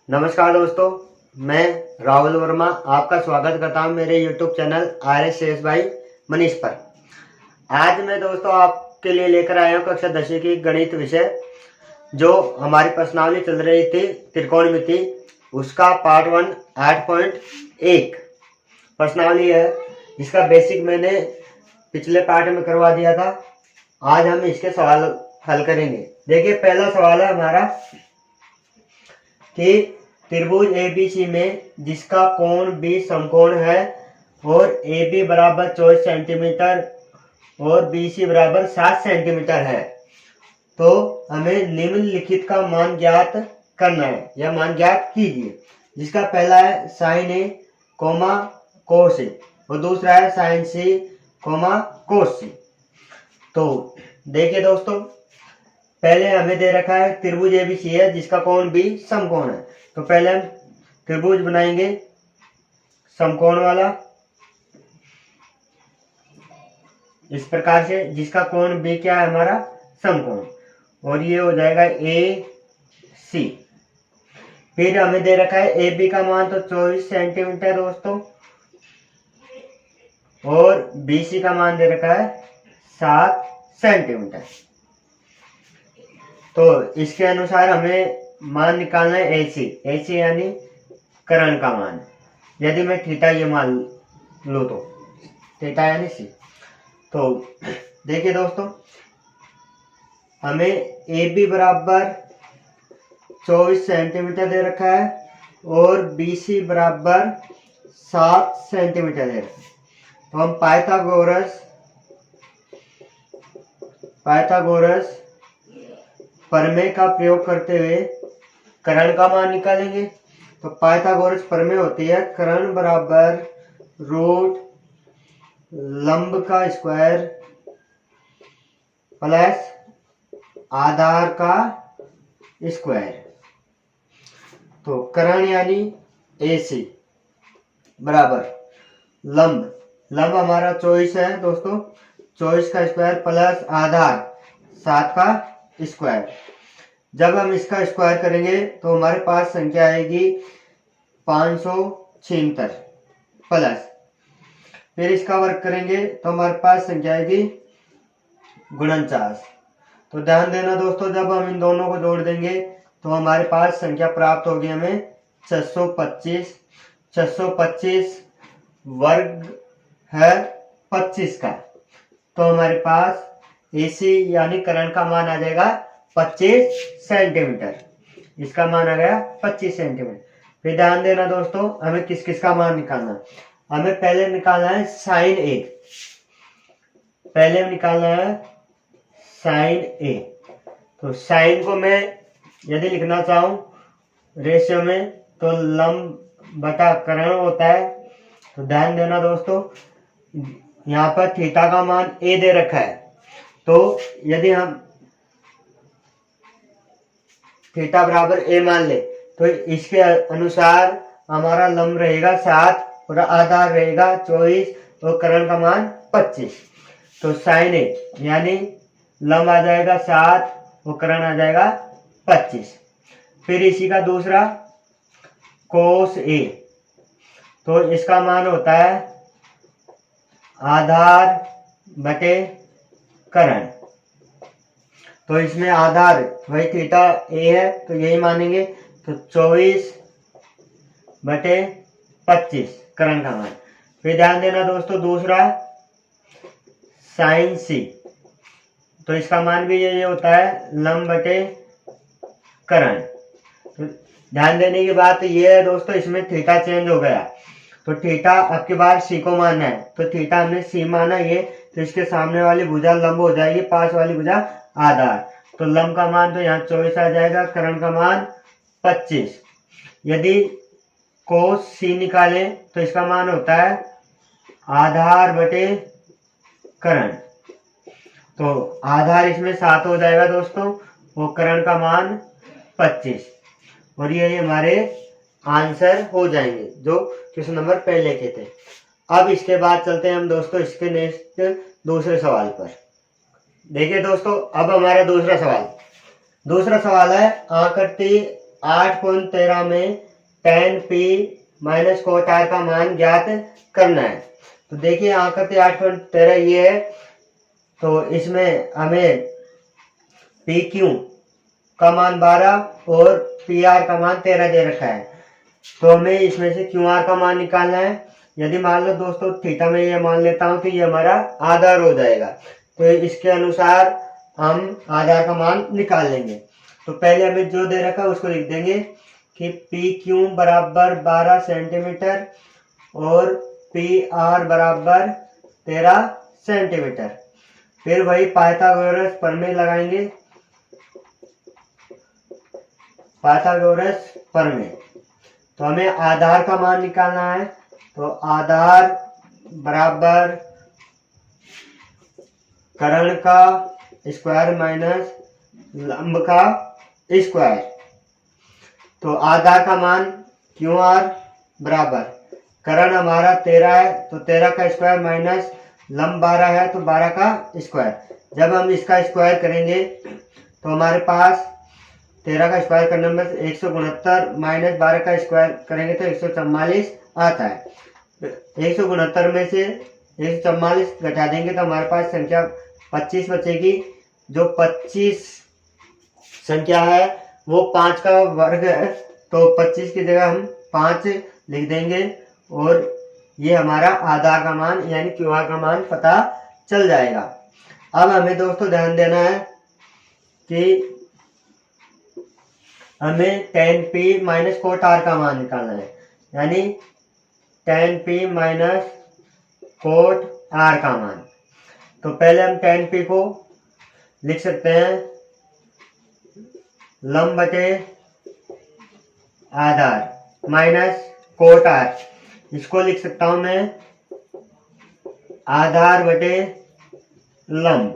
नमस्कार दोस्तों, मैं राहुल वर्मा आपका स्वागत करता हूं मेरे YouTube channel RSS by Manish पर। आज मैं दोस्तों आपके लिए लेकर आया हूं कक्षा 10वीं की गणित विषय, जो हमारी प्रश्नावली चल रही थी त्रिकोणमिति, उसका पार्ट 1 8.1 प्रश्नावली है, जिसका बेसिक मैंने पिछले पार्ट में करवा दिया था। आज हम इसके सवाल हल करेंगे। देखिए, पहला सवाल है हमारा कि त्रिभुज ABC में जिसका कोण B समकोण है और AB बराबर 24 सेंटीमीटर और BC बराबर 7 सेंटीमीटर है, तो हमें निम्नलिखित का मान ज्ञात करना है या मान ज्ञात कीजिए। जिसका पहला है sin A, cos A और दूसरा है sin C, cos C। तो देखिए दोस्तों, पहले हमें दे रखा है त्रिभुज ABC है जिसका कोण B समकोण है। तो पहले हम त्रिभुज बनाएंगे समकोण वाला इस प्रकार से, जिसका कोण B क्या है हमारा समकोण, और ये हो जाएगा AC। फिर हमें दे रखा है AB का मान तो 24 सेंटीमीटर दोस्तों, और BC का मान दे रखा है 7 सेंटीमीटर। तो इसके अनुसार हमें मान निकालना है AC यानी कर्ण का मान। यदि मैं थीटा ये मान लो तो थीटा यानी C। तो देखिए दोस्तों, हमें AB बराबर 24 सेंटीमीटर दे रखा है और BC बराबर 7 सेंटीमीटर दे रखा है। तो हम पाइथागोरस प्रमेय का प्रयोग करते हुए कर्ण का मान निकालेंगे। तो पाइथागोरस प्रमेय होती है कर्ण बराबर रूट लंब का स्क्वायर प्लस आधार का स्क्वायर। तो कर्ण यानी AC बराबर लंब हमारा 24 है दोस्तों, 24 का स्क्वायर प्लस आधार 7 का स्क्वायर। जब हम इसका स्क्वायर करेंगे तो हमारे पास संख्या आएगी 576 प्लस, फिर इसका वर्ग करेंगे तो हमारे पास संख्या आएगी 49। तो ध्यान देना दोस्तों, जब हम इन दोनों को जोड़ देंगे तो हमारे पास संख्या प्राप्त होगी हमें 625 वर्ग है 25 का। तो हमारे पास AC यानी कर्ण का मान आ जाएगा 25 सेंटीमीटर। इसका मान आ गया 25 सेंटीमीटर। फिर ध्यान देना दोस्तों, हमें किस किस का मान निकालना है। हमें पहले निकालना है sin A। तो sin को मैं यदि लिखना चाहूं रेशियो में तो लंब बटा कर्ण होता है। तो ध्यान देना दोस्तों, यहाँ पर थीटा का मान A दे रखा है, तो यदि हम थीटा बराबर A मान ले तो इसके अनुसार हमारा लंब रहेगा 7 और आधार रहेगा 24 और कर्ण का मान 25। तो sin A यानी लंब आ जाएगा 7 और कर्ण आ जाएगा 25। फिर इसी का दूसरा cos A, तो इसका मान होता है आधार बटे कर्ण। तो इसमें आधार वही थीटा A है तो यही मानेंगे। तो 24 बटे 25 कर्ण का मान। फिर ध्यान देना दोस्तों, दूसरा sin C, तो इसका मान भी यही होता है लंब बटे कर्ण। तो ध्यान देने की बात ये है दोस्तों, इसमें थीटा चेंज हो गया। तो थीटा अब की बार C को मानना है, तो थीटा हमने C माना ये, तो इसके सामने वाली भुजा लंब हो जाएगी, पास वाली भुजा आधार। तो लंब का मान तो यहाँ 24 आ जाएगा, कर्ण का मान 25। यदि cos C निकाले तो इसका मान होता है आधार बटे कर्ण। तो आधार इसमें 7 हो जाएगा दोस्तों, वो कर्ण का मान 25, और ये हमारे आंसर हो जाएंगे जो क्वेश्चन नंबर पहले के थे। अब इसके बाद चलते हैं हम दोस्तों इसके नेक्स्ट दूसरे सवाल पर। देखिए दोस्तों, अब हमारा दूसरा सवाल है आकृति 8.13 में tan p minus cot r का मान ज्ञात करना है। तो देखिए आकृति 8.13 ये है, तो इसमें हमें पी क्यू का मान 12 और पी आर का मान 13 दे रखा है। तो हमें इसमें से क्यू आर का मान निकालना है। यदि मान लो दोस्तों थीटा में ये मान लेता हूं कि ये हमारा आधार हो जाएगा, तो इसके अनुसार हम आधार का मान निकाल लेंगे। तो पहले हमें जो दे रखा है उसको लिख देंगे कि पी क्यू बराबर 12 सेंटीमीटर और पी आर बराबर 13 सेंटीमीटर। फिर वही पाइथागोरस प्रमेय लगाएंगे, पाइथागोरस प्रमेय। तो हमें आधार का मान निकालना है। तो आधार बराबर कर्ण का स्क्वायर माइनस लंब का स्क्वायर। तो आधार का मान क्यू आर बराबर कर्ण हमारा 13 है, तो 13 का स्क्वायर माइनस लंब 12 है, तो 12 का स्क्वायर। जब हम इसका स्क्वायर करेंगे तो हमारे पास 13 का स्क्वायर करने में 169 माइनस 12 का स्क्वायर करेंगे तो 144 आता है। 169 में से 144 घटा देंगे तो हमारे पास संख्या 25 बचेगी। जो 25 संख्या है वो 5 का वर्ग है, तो 25 की जगह हम 5 लिख देंगे और ये हमारा आधार का मान यानी क्यू आर का मान पता चल जाएगा। अब हमें दोस्तों ध्यान देना है कि हमें tan p minus cot r का मान निकालना है, यानी tan p minus cot r का मान। तो पहले हम tan p को लिख सकते हैं लंब बटे आधार माइनस कोट r। इसको लिख सकता हूं मैं आधार बटे लंब।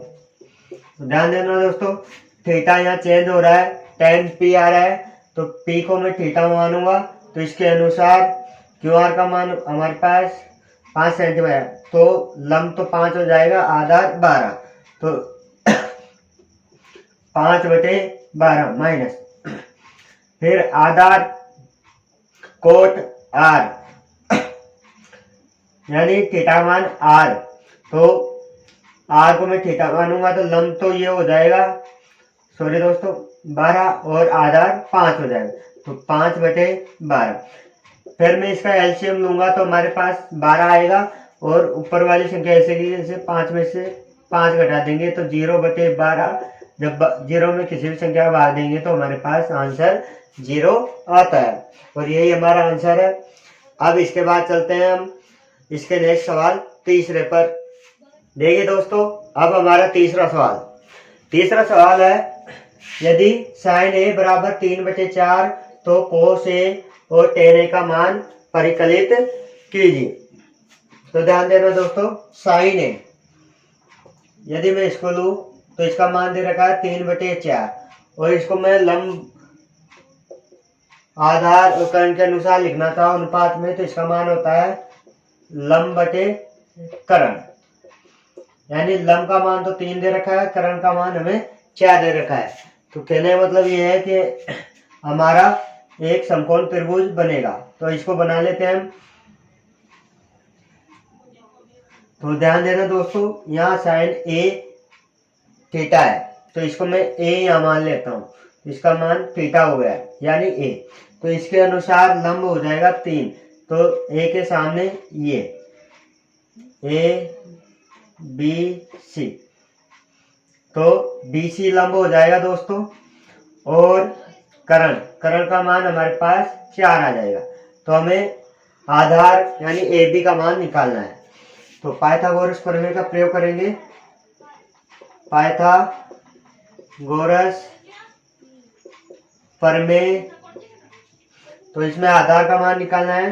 तो ध्यान देना दोस्तों, थीटा यहाँ चेंज हो रहा है, tan p आ रहा है, तो p को मैं थीटा मानूंगा, तो इसके अनुसार क्यू आर का मान हमारे पास 5 सेंटीमीटर, तो लंब तो 5 हो जाएगा, आधार 12, तो 5 बटे 12 माइनस फिर आधार कोट r यानी थीटा मान r। तो r को मैं थीटा मानूंगा तो लंब तो ये हो जाएगा, सॉरी दोस्तों 12 और आधार 5 हो जाएगा, तो 5 बटे 12। फिर मैं इसका एलसीएम लूंगा तो हमारे पास 12 आएगा और ऊपर वाली संख्या ऐसे की जैसे 5 में से 5 घटा देंगे तो 0 बटे 12। जब 0 में किसी भी संख्या को भाग देंगे तो हमारे पास आंसर 0 आता है और यही हमारा आंसर है। अब इसके बाद चलते हैं हम इसके नेक्स्ट सवाल तीसरे पर। देखिए दोस्तों, अब हमारा तीसरा सवाल है, यदि sin a बराबर 3/4 तो cos a और tan a का मान परिकलित कीजिए। तो ध्यान देना दोस्तों, sin a यदि मैं इसको लूं तो इसका मान दे रखा है 3/4 और इसको मैं लंब आधार और कर्ण के अनुसार लिखना था अनुपात में, तो इसका मान होता है लंब बटे कर्ण। यानी लंब का मान तो 3 दे रखा है, कर्ण का मान हमें 4 दे रखा है। तो कहने का मतलब ये है कि हमारा एक समकोण त्रिभुज बनेगा। तो इसको बना लेते हैं हम। तो ध्यान देना दोस्तों, यहाँ साइन ए थीटा है, तो इसको मैं ए यहाँ मान लेता हूँ, इसका मान थीटा हो गया यानी ए। तो इसके अनुसार लंब हो जाएगा 3, तो ए के सामने ये ए बी सी, तो बी सी लंब हो जाएगा दोस्तों। और कर्ण का मान हमारे पास 4 आ जाएगा। तो हमें आधार यानी ए बी का मान निकालना है। तो पाइथागोरस प्रमेय का प्रयोग करेंगे। पाइथागोरस प्रमेय, तो इसमें आधार का मान निकालना है।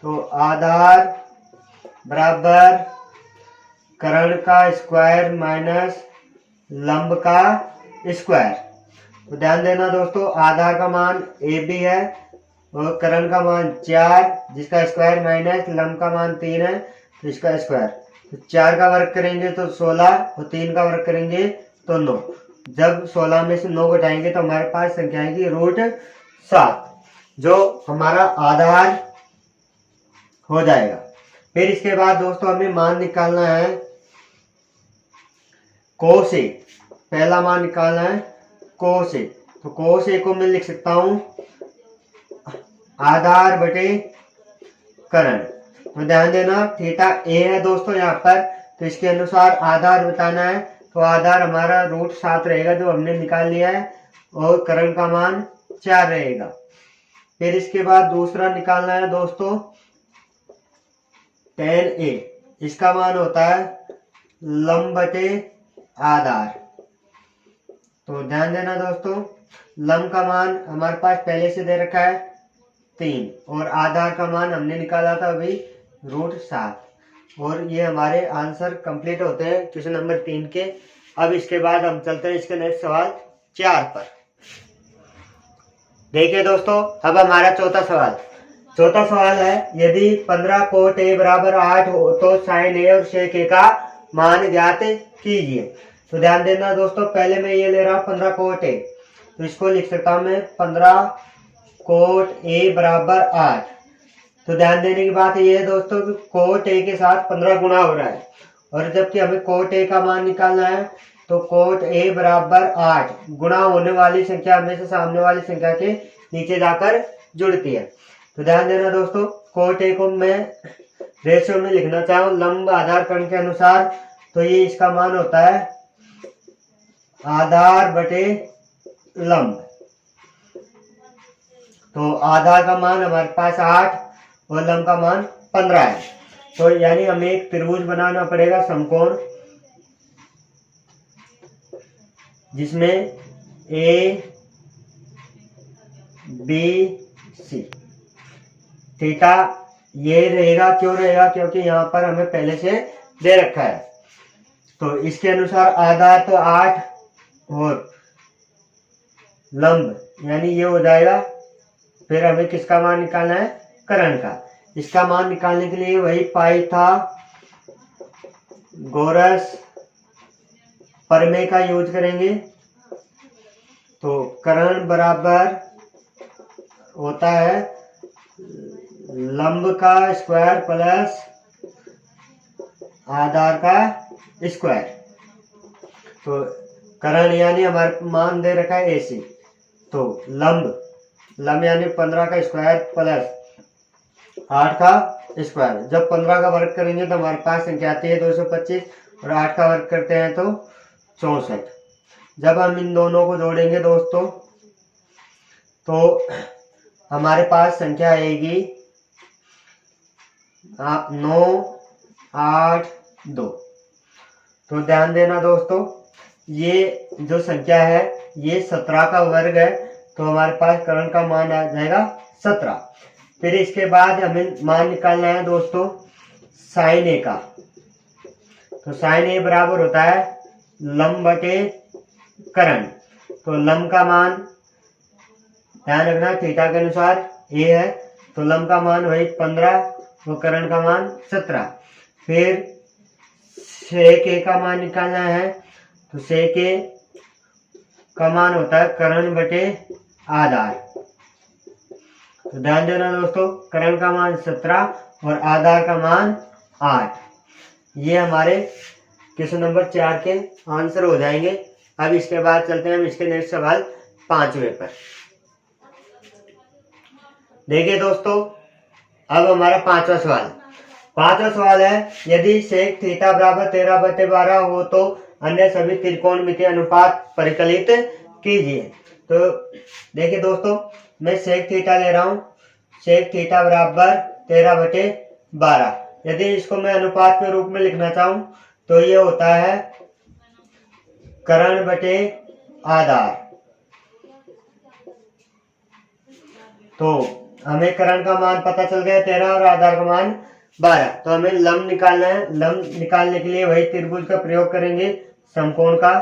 तो आधार बराबर कर्ण का स्क्वायर माइनस लंब का स्क्वायर। तो ध्यान देना दोस्तों, आधार का मान ए बी है और कर्ण का मान 4, जिसका स्क्वायर माइनस लंब का मान 3 है, तो इसका स्क्वायर। तो 4 का वर्ग करेंगे तो 16 और 3 का वर्ग करेंगे तो 9। जब 16 में से 9 घटाएंगे तो हमारे पास संख्या आएगी 7 जो हमारा आधार हो जाएगा। फिर इसके बाद दोस्तों हमें मान निकालना है कोसेक। पहला मान निकालना है कोसेक। तो कोसेक को मैं लिख सकता हूं आधार बटे करण। तो ध्यान देना थीटा ए है दोस्तों यहाँ पर, तो इसके अनुसार आधार बताना है। तो आधार हमारा √7 रहेगा जो हमने निकाल लिया है, और करण का मान 4 रहेगा। फिर इसके बाद दूसरा निकालना है दोस्तों tan A। इसका मान होता है लंब बटे आधार। तो ध्यान देना दोस्तों, लंब का मान हमारे पास पहले से दे रखा है 3, और आधार का मान हमने निकाला था अभी √7। और ये हमारे आंसर कंप्लीट होते हैं क्वेश्चन नंबर 3 के। अब इसके बाद हम चलते हैं इसके नेक्स्ट सवाल 4 पर। देखिए दोस्तों, अब हमारा चौथा सवाल है, यदि 15 कोट A बराबर 8 हो तो साइन A और सेक A का मान ज्ञात कीजिए। तो ध्यान देना दोस्तों, पहले मैं ये ले रहा हूँ 15 कोट A, तो इसको लिख सकता हूँ मैं 15 कोट A बराबर 8। तो ध्यान देने की बात ये है दोस्तों कि कोट A के साथ 15 गुना हो रहा है, और जबकि हमें कोट A का मान निकालना है, तो कोट A बराबर 8 गुणा होने वाली संख्या हमेशा सामने वाली संख्या के नीचे जाकर जुड़ती है। तो ध्यान देना दोस्तों, कोट A को मैं रेशियो में लिखना चाहूँ लंब आधार कर्ण के अनुसार, तो ये इसका मान होता है आधार बटे लंब। तो आधार का मान हमारे पास 8 और लंब का मान 15 है। तो यानी हमें एक त्रिभुज बनाना पड़ेगा समकोण, जिसमें A B C थीटा ये रहेगा। क्यों रहेगा? क्योंकि यहाँ पर हमें पहले से दे रखा है। तो इसके अनुसार आधार तो 8 और लंब यानी ये हो जाएगा। फिर हमें किसका मान निकालना है? कर्ण का। इसका मान निकालने के लिए वही पाइथागोरस प्रमेय का यूज करेंगे। तो कर्ण बराबर होता है लंब का स्क्वायर प्लस आधार का स्क्वायर। तो कर्ण यानी हमारे मान दे रखा है AC, तो लंब यानी 15 का स्क्वायर प्लस 8 का स्क्वायर। जब 15 का वर्ग करेंगे तो हमारे पास संख्या आती है 225, और 8 का वर्ग करते हैं तो 64। जब हम इन दोनों को जोड़ेंगे दोस्तों, तो हमारे पास संख्या आएगी 9, 8, 2। तो ध्यान देना दोस्तों, ये जो संख्या है ये 17 का वर्ग है, तो हमारे पास कर्ण का मान आ जाएगा 17। फिर इसके बाद हमें मान निकालना है दोस्तों साइन A का। तो साइन A बराबर होता है लंब बटे कर्ण। तो लंब का मान ध्यान रखना थीटा के अनुसार A है, तो लंब का मान वही 15 और कर्ण का मान 17। फिर सेक A का मान निकालना है, तो सेक A का मान होता है कर्ण बटे आधार। तो ध्यान देना दोस्तों, कर्ण का मान 17 और आधार का मान 8। ये हमारे क्वेश्चन नंबर 4 के आंसर हो जाएंगे। अब इसके बाद चलते हैं हम इसके नेक्स्ट सवाल 5वें पर। देखिए दोस्तों, अब हमारा 5वां सवाल है, यदि सेक थीटा बराबर 13/12 हो तो अन्य सभी त्रिकोणमितीय अनुपात परिकलित कीजिए। तो देखिए दोस्तों, मैं सेक थीटा ले रहा हूं। सेक थीटा बराबर 13/12। यदि इसको मैं अनुपात के रूप में लिखना चाहूं तो ये होता है कर्ण बटे आधार। तो हमें कर्ण का मान पता चल गया 13 और आधार का मान 12। तो हमें लंब निकालना है। लंब निकालने के लिए वही त्रिभुज का प्रयोग करेंगे, समकोण का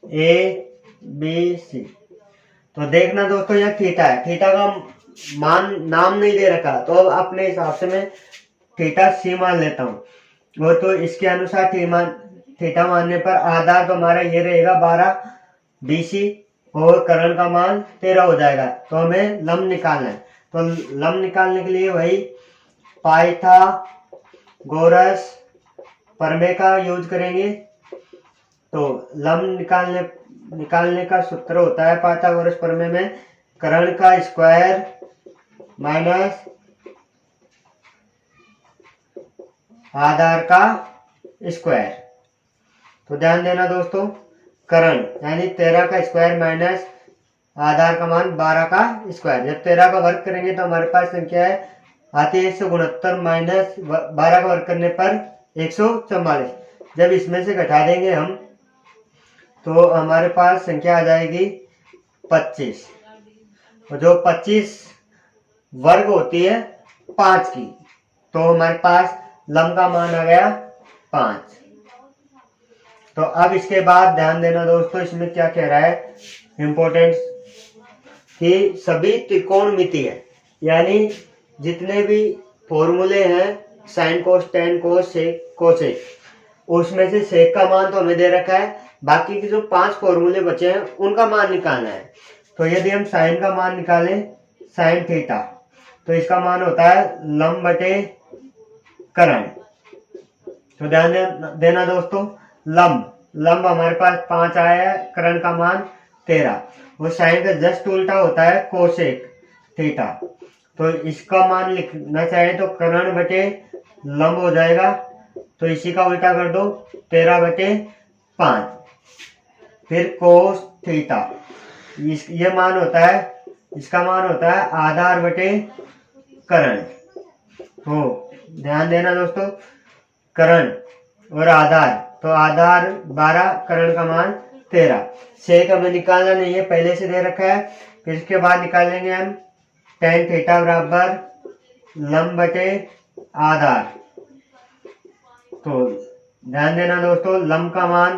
ABC। तो देखना दोस्तों, यह थीटा है। थीटा का मान नाम नहीं दे रखा, तो अब अपने हिसाब से मैं थीटा C मान लेता हूँ। वो तो इसके अनुसार थीटा मानने पर आधार तो हमारा ये रहेगा 12 BC, और कर्ण का मान 13 हो जाएगा। तो हमें लंब निकालना है। तो लंब निकालने के लिए वही पाइथागोरस प्रमेय का यूज करेंगे। तो लंब निकालने का सूत्र होता है पाइथागोरस प्रमेय में कर्ण का स्क्वायर माइनस आधार का स्क्वायर। तो ध्यान देना दोस्तों, कर्ण यानी 13 का स्क्वायर माइनस आधार का मान 12 का स्क्वायर। जब 13 का वर्ग करेंगे तो हमारे पास संख्या है आती है 169 माइनस 12 का वर्ग करने पर 144। जब इसमें से घटा देंगे हम तो हमारे पास संख्या आ जाएगी 25। और जो 25 वर्ग होती है 5 की, तो हमारे पास लंब का मान आ गया 5। तो अब इसके बाद ध्यान देना दोस्तों, इसमें क्या कह रहा है इंपॉर्टेंट, कि सभी त्रिकोणमिति है, यानी जितने भी फॉर्मूले हैं साइन कोस टेन कोस सेक कोसेक, उसमें से सेक का मान तो हमें दे रखा है, बाकी के जो 5 फॉर्मूले बचे हैं उनका मान निकालना है। तो यदि हम साइन का मान निकालें साइन थीटा, तो इसका मान होता है लंब बटे कर्ण। तो ध्यान देना दोस्तों, लंब हमारे पास 5 आया है, कर्ण का मान 13। वो साइन का जस्ट उल्टा होता है कोसेक थीटा। तो इसका मान लिखना चाहे तो कर्ण बटे लंब हो जाएगा। तो इसी का उल्टा कर दो 13 बटे 5, फिर कोस थीटा। ये मान होता है, इसका मान होता है आधार बटे कर्ण। तो ध्यान देना दोस्तों, कर्ण और आधार, तो आधार 12, कर्ण का मान 13। सेक हमें निकालना नहीं है, पहले से दे रखा है। फिर इसके बाद निकालेंगे हम टेन थीटा बराबर लंब बटे आधार। तो ध्यान देना दोस्तों, लंब का मान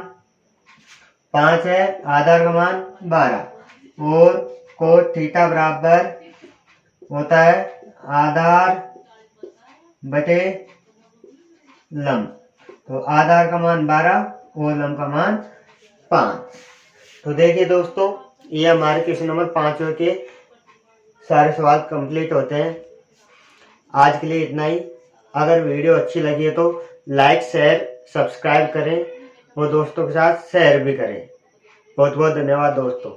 5 है, आधार का मान 12, और कोस थीटा बराबर होता है आधार बटे लंब। तो आधार का मान 12 और लंब का मान 5। तो देखिए दोस्तों, ये हमारे क्वेश्चन नंबर 5 के सारे सवाल कंप्लीट होते हैं। आज के लिए इतना ही। अगर वीडियो अच्छी लगी है तो लाइक शेयर सब्सक्राइब करें और दोस्तों के साथ शेयर भी करें। बहुत बहुत धन्यवाद दोस्तों।